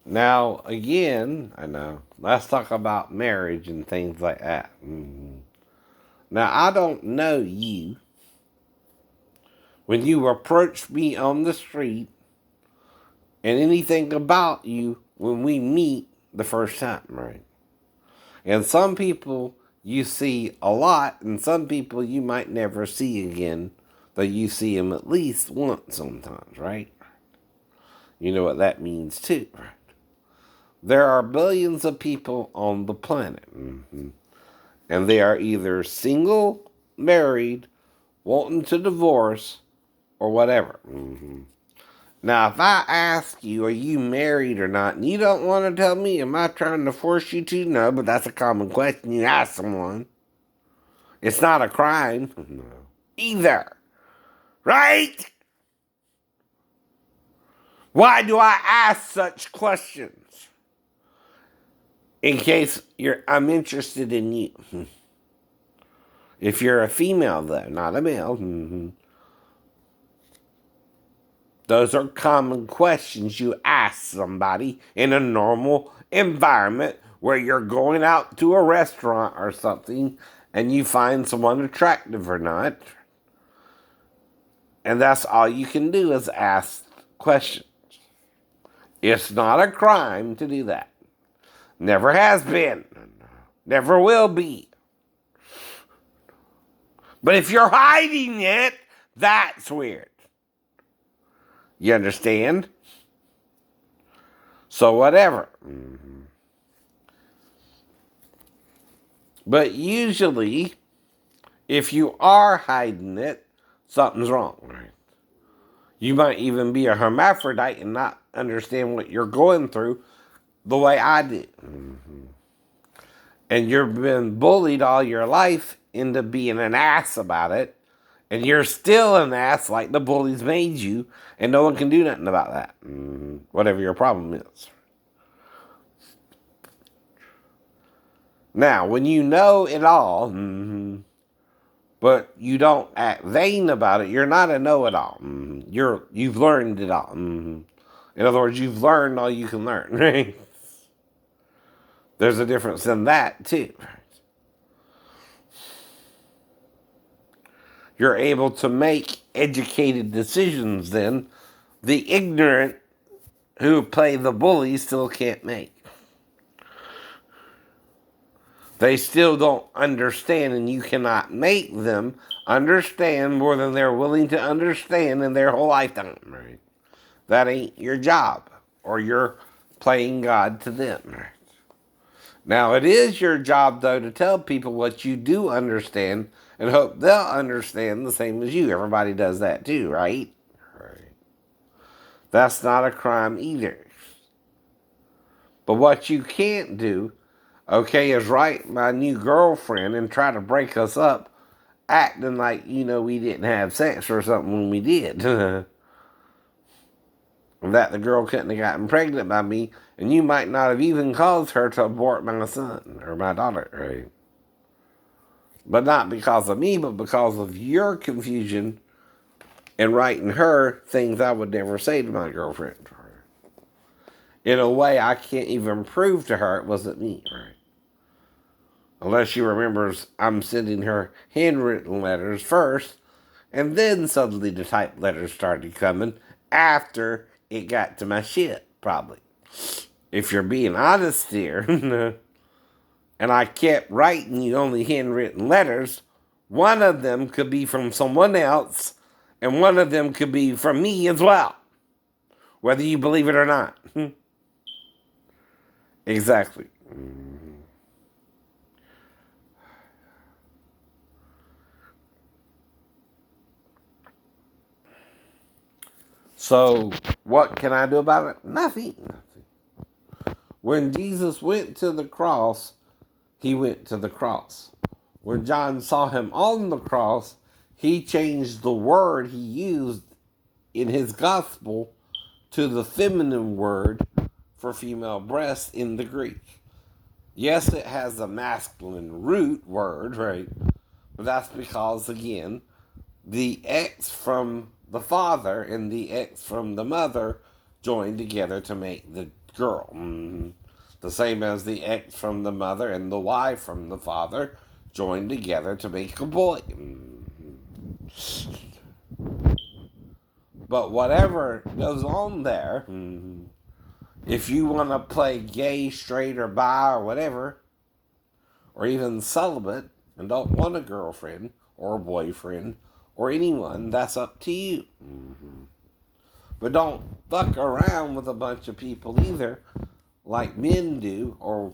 Now, again, I know, let's talk about marriage and things like that. Now, I don't know you. When you approach me on the street and anything about you when we meet the first time, right? And some people you see a lot, and some people you might never see again, though you see them at least once sometimes, right? You know what that means too, right? There are billions of people on the planet, and they are either single, married, wanting to divorce, or whatever. Now, if I ask you, are you married or not, and you don't want to tell me, am I trying to force you to? No, but that's a common question you ask someone. It's not a crime. No. Either. Right? Why do I ask such questions? In case I'm interested in you. If you're a female, though, not a male, those are common questions you ask somebody in a normal environment where you're going out to a restaurant or something and you find someone attractive or not. And that's all you can do is ask questions. It's not a crime to do that. Never has been. Never will be. But if you're hiding it, that's weird. You understand? So whatever. But usually, if you are hiding it, something's wrong, right? You might even be a hermaphrodite and not understand what you're going through the way I did. And you've been bullied all your life into being an ass about it. And you're still an ass like the bullies made you. And no one can do nothing about that. Whatever your problem is. Now, when you know it all, but you don't act vain about it, you're not a know-it-all. You've learned it all. In other words, you've learned all you can learn. Right? There's a difference in that too. You're able to make educated decisions. Then the ignorant who play the bully still can't make. They still don't understand, and you cannot make them understand more than they're willing to understand in their whole lifetime. Right? That ain't your job, or you're playing God to them. Right? Now, it is your job, though, to tell people what you do understand and hope they'll understand the same as you. Everybody does that too, right? Right. That's not a crime either. But what you can't do, okay, is write my new girlfriend and try to break us up, acting like, we didn't have sex or something when we did. That the girl couldn't have gotten pregnant by me, and you might not have even caused her to abort my son or my daughter, right? But not because of me, but because of your confusion and writing her things I would never say to my girlfriend. In a way, I can't even prove to her it wasn't me, right? Unless she remembers I'm sending her handwritten letters first, and then suddenly the typed letters started coming after it got to my shit, probably. If you're being honest here, and I kept writing you only handwritten letters, one of them could be from someone else, and one of them could be from me as well, whether you believe it or not. Exactly. So, what can I do about it? Nothing. When Jesus went to the cross, he went to the cross. When John saw him on the cross, he changed the word he used in his gospel to the feminine word for female breast in the Greek. Yes, it has a masculine root word, right? But that's because, again, the X from the father and the X from the mother joined together to make the girl. The same as the X from the mother and the Y from the father joined together to make a boy. But whatever goes on there, if you want to play gay, straight, or bi, or whatever, or even celibate, and don't want a girlfriend or a boyfriend or anyone, that's up to you. But don't fuck around with a bunch of people either, like men do, or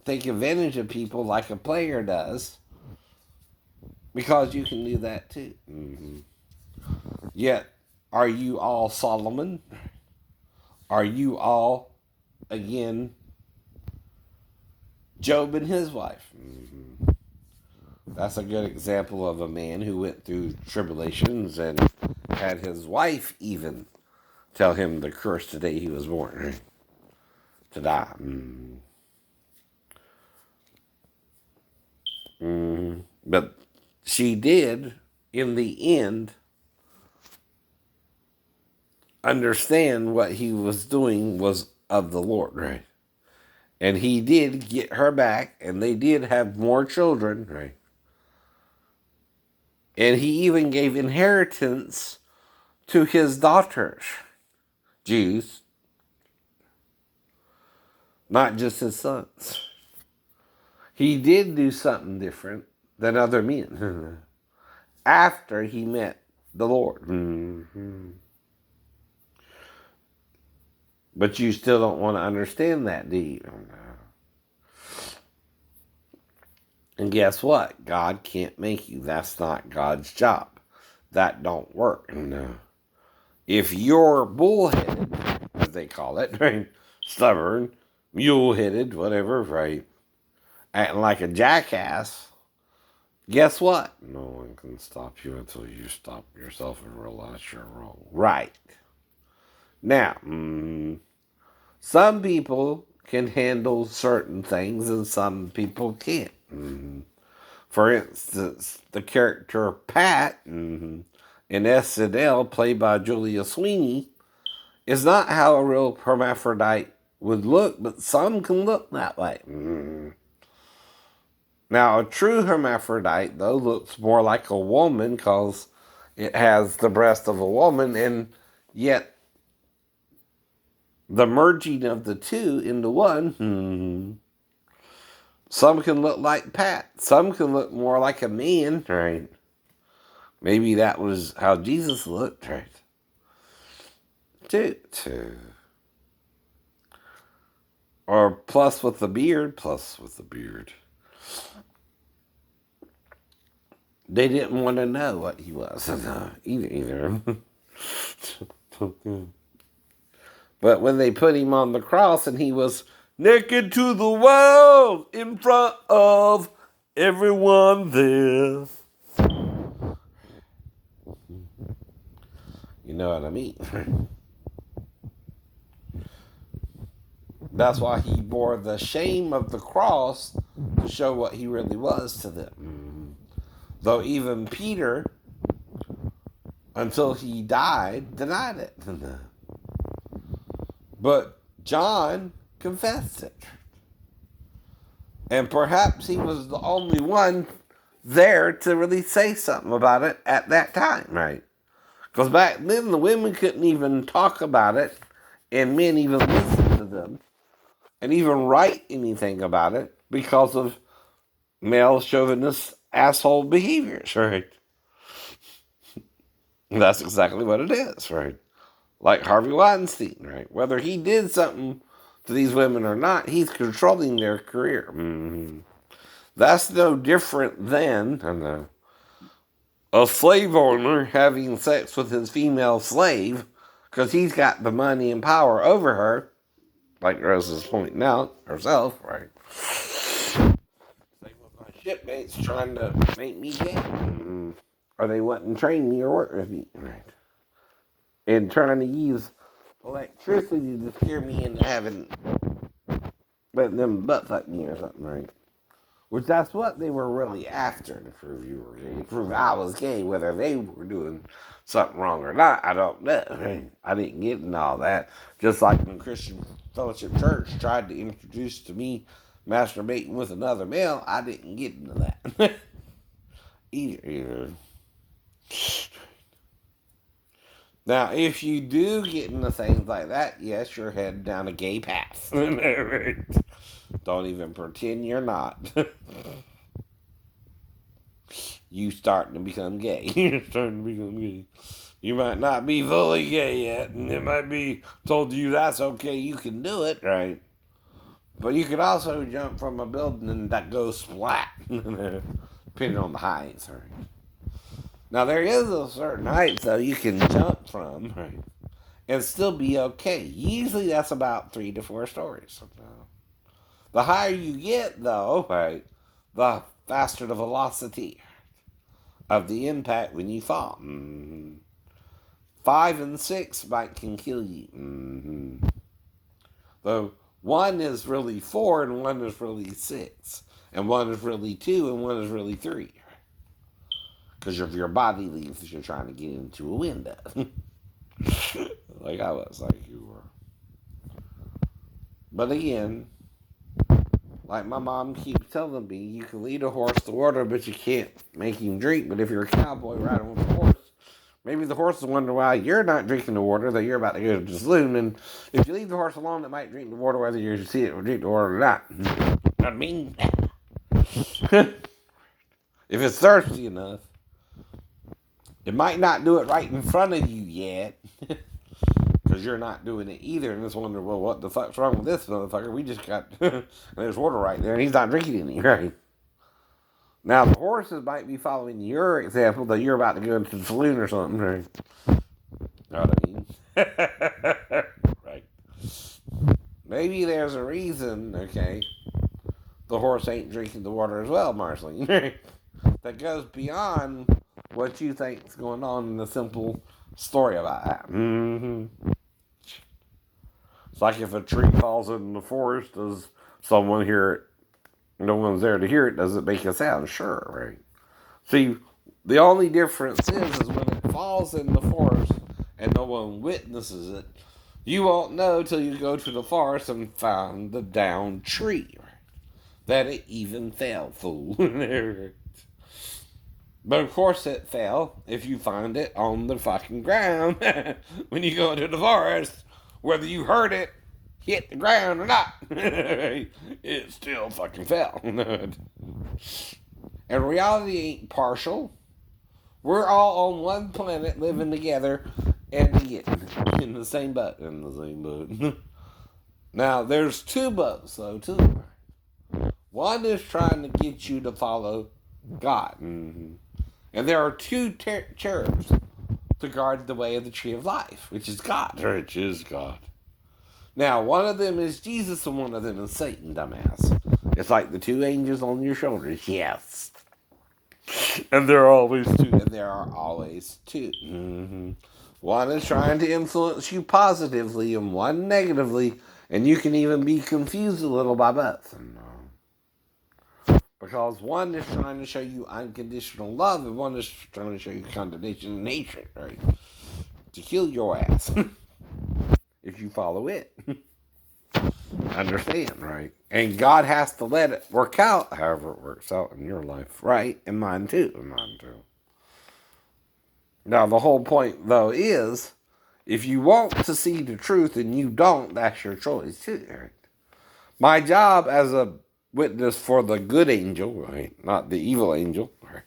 take advantage of people like a player does, because you can do that too. Yet, are you all Solomon? Are you all, again, Job and his wife? That's a good example of a man who went through tribulations and had his wife even tell him the curse the day he was born, to die. But she did, in the end, understand what he was doing was of the Lord, right? And he did get her back, and they did have more children, right? And he even gave inheritance to his daughters, Jews, not just his sons. He did do something different than other men after he met the Lord. But you still don't want to understand that, do you? And guess what? God can't make you. That's not God's job. That don't work. No. If you're bullheaded, as they call it, right? Stubborn, mule-headed, whatever, right? Acting like a jackass, guess what? No one can stop you until you stop yourself and realize you're wrong. Right. Now, some people can handle certain things and some people can't. For instance, the character Pat in SNL, played by Julia Sweeney, is not how a real hermaphrodite would look, but some can look that way. Now, a true hermaphrodite, though, looks more like a woman because it has the breast of a woman, and yet the merging of the two into one, some can look like Pat. Some can look more like a man, right? Maybe that was how Jesus looked, right? Too. Or plus with the beard. They didn't want to know what he was either. But when they put him on the cross and he was naked to the world in front of everyone there. You know what I mean? That's why he bore the shame of the cross to show what he really was to them. Though even Peter, until he died, denied it. But John confessed it. And perhaps he was the only one there to really say something about it at that time, right? Because back then the women couldn't even talk about it, and men even listened to them, and even write anything about it because of male chauvinist asshole behaviors, right? That's exactly what it is, right? Like Harvey Weinstein, right? Whether he did something to these women or not, he's controlling their career. That's no different than a slave owner having sex with his female slave because he's got the money and power over her, like Rose is pointing out herself, right? Same with my shipmates trying to make me gay. Or they wouldn't train me or work with me, right? And trying to use electricity to scare me into letting them butt fuck me or something, right? Which that's what they were really after, to prove you were gay, to prove I was gay. Whether they were doing something wrong or not, I don't know. I didn't get into all that. Just like when Christian Fellowship Church tried to introduce to me masturbating with another male, I didn't get into that. Either. Now, if you do get into things like that, yes, you're heading down a gay path. Don't even pretend you're not. You starting to become gay. You're starting to become gay. You might not be fully gay yet, and it might be told to you that's okay, you can do it, right? But you could also jump from a building that goes splat, depending on the height, right? Now, there is a certain height, though, you can jump from, right? And still be okay. Usually that's about 3 to 4 stories. The higher you get, though, right, the faster the velocity of the impact when you fall. 5 and 6 can kill you. The 1 is really 4 and 1 is really 6. And 1 is really 2 and 1 is really 3. Because if your body leaves, you're trying to get into a window. Like I was, like you were. But again, like my mom keeps telling me, you can lead a horse to water, but you can't make him drink. But if you're a cowboy riding with a horse, maybe the horse is wondering why you're not drinking the water that you're about to go to the saloon. And if you leave the horse alone, it might drink the water whether you see it or drink the water or not. I mean, if it's thirsty enough, it might not do it right in front of you yet. Because you're not doing it either, and just wonder, well, what the fuck's wrong with this motherfucker? We just got there's water right there, and he's not drinking any, right? Now the horses might be following your example that you're about to go into the saloon or something, right? Know what I mean? Right. Maybe there's a reason, okay, the horse ain't drinking the water as well, Marceline. That goes beyond what you think's going on in the simple story about that. It's like if a tree falls in the forest, does someone hear it? No one's there to hear it. Does it make a sound? Sure, right? See, the only difference is when it falls in the forest and no one witnesses it, you won't know till you go to the forest and find the downed tree, right? That it even fell, fool. But of course it fell if you find it on the fucking ground when you go into the forest. Whether you heard it hit the ground or not, it still fucking fell. And reality ain't partial. We're all on one planet living together and in the same boat. Now, there's 2 boats, though, too. One is trying to get you to follow God. And there are 2 cherubs to guard the way of the tree of life, which is God. Which is God. Now, one of them is Jesus and one of them is Satan, dumbass. It's like the 2 angels on your shoulders. Yes. And there are always 2. And there are always 2. One is trying to influence you positively and one negatively, and you can even be confused a little by both. Because one is trying to show you unconditional love and one is trying to show you condemnation and hatred, right? To kill your ass. If you follow it. Understand, right? And God has to let it work out however it works out in your life, right? And mine too. Now, the whole point, though, is if you want to see the truth and you don't, that's your choice too, right? My job as a witness for the good angel, right? Not the evil angel, right?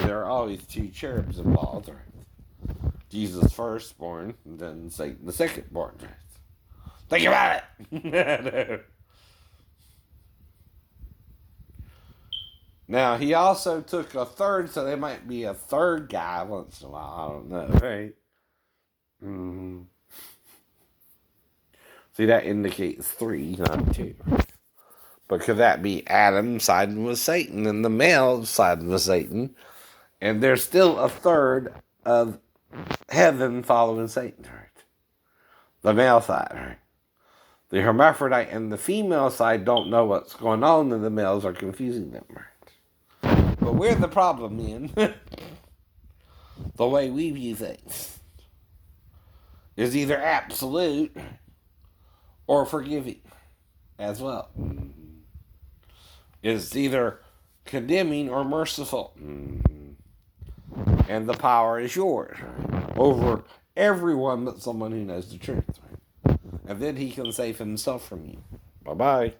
There are always 2 cherubs involved, right? Jesus firstborn, and then Satan the secondborn, right? Think about it! Now, he also took a third, so there might be a third guy once in a while. I don't know, right? See, that indicates 3, not 2. But could that be Adam siding with Satan and the male siding with Satan? And there's still a third of heaven following Satan, right? The male side, right? The hermaphrodite and the female side don't know what's going on, and the males are confusing them. But we're the problem, man. The way we view things is either absolute or forgiving as well. It's either condemning or merciful. And the power is yours over everyone but someone who knows the truth. And then he can save himself from you. Bye-bye.